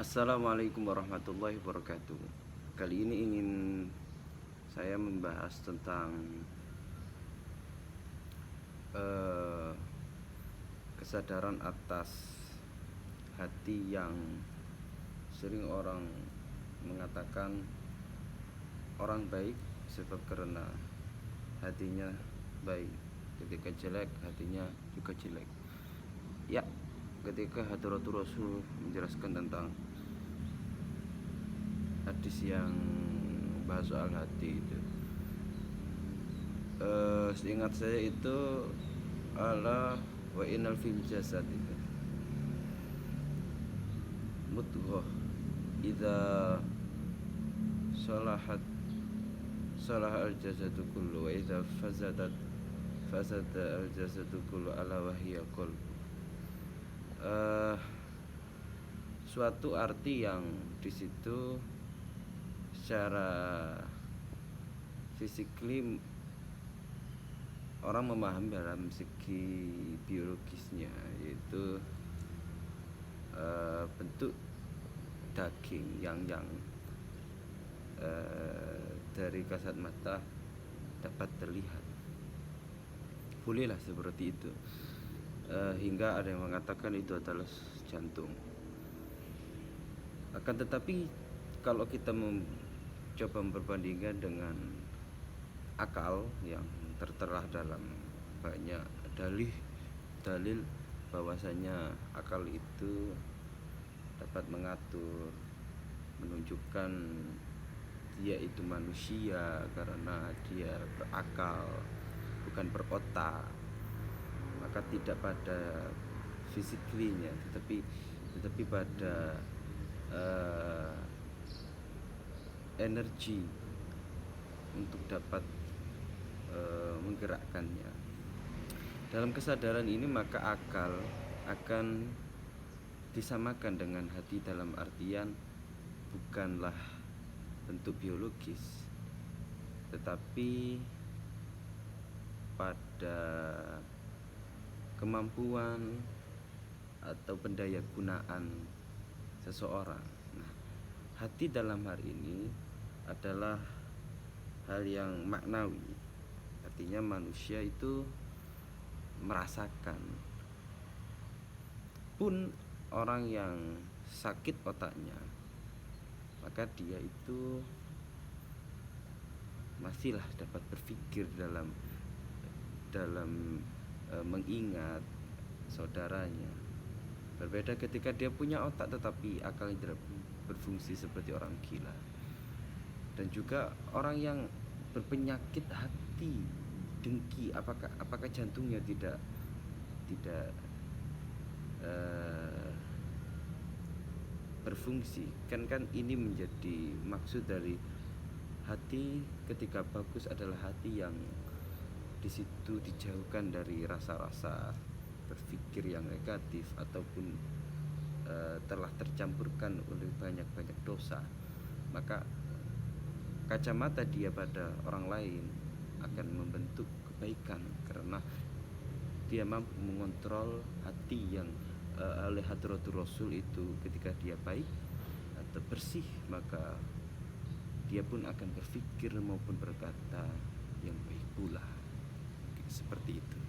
Assalamualaikum warahmatullahi wabarakatuh. Kali ini ingin saya membahas tentang eh, kesadaran atas hati yang sering orang mengatakan orang baik sebab karena hatinya baik, ketika jelek hatinya juga jelek. Ya, ketika Hadratul Rasul menjelaskan tentang hadis yang bahas soal hati itu, seingat saya itu ala wa innal fil jasad itu mudghah idza salahat salah al jasadu kullu wa idza fasadat fasada al jasadu kullu ala wa hiya qalb. Suatu arti yang di situ secara fisikly orang memahami dalam segi biologisnya, yaitu bentuk daging yang dari kasat mata dapat terlihat, bolehlah seperti itu, hingga ada yang mengatakan itu adalah jantung. Akan tetapi kalau kita coba memperbandingkan dengan akal yang tertera dalam banyak dalil bahwasanya akal itu dapat mengatur, menunjukkan dia itu manusia karena dia berakal bukan berotak, maka tidak pada fisiklinya tetapi pada energi untuk dapat menggerakkannya. Dalam kesadaran ini maka akal akan disamakan dengan hati dalam artian bukanlah bentuk biologis, tetapi pada kemampuan atau pendaya gunaan seseorang. Nah, hati dalam hal ini adalah hal yang maknawi. Artinya manusia itu merasakan. Pun orang yang sakit otaknya, maka dia itu masihlah dapat berpikir dalam mengingat saudaranya. Berbeda ketika dia punya otak tetapi akalnya tidak berfungsi seperti orang gila. Dan juga orang yang berpenyakit hati, dengki, apakah jantungnya tidak berfungsi? Kan ini menjadi maksud dari hati ketika bagus adalah hati yang di situ dijauhkan dari rasa-rasa berpikir yang negatif ataupun telah tercampurkan oleh banyak dosa. Maka kacamata dia pada orang lain akan membentuk kebaikan karena dia mampu mengontrol hati yang oleh Hadratul Rasul itu. Ketika dia baik atau bersih, maka dia pun akan berpikir maupun berkata yang baik pula. Seperti itu.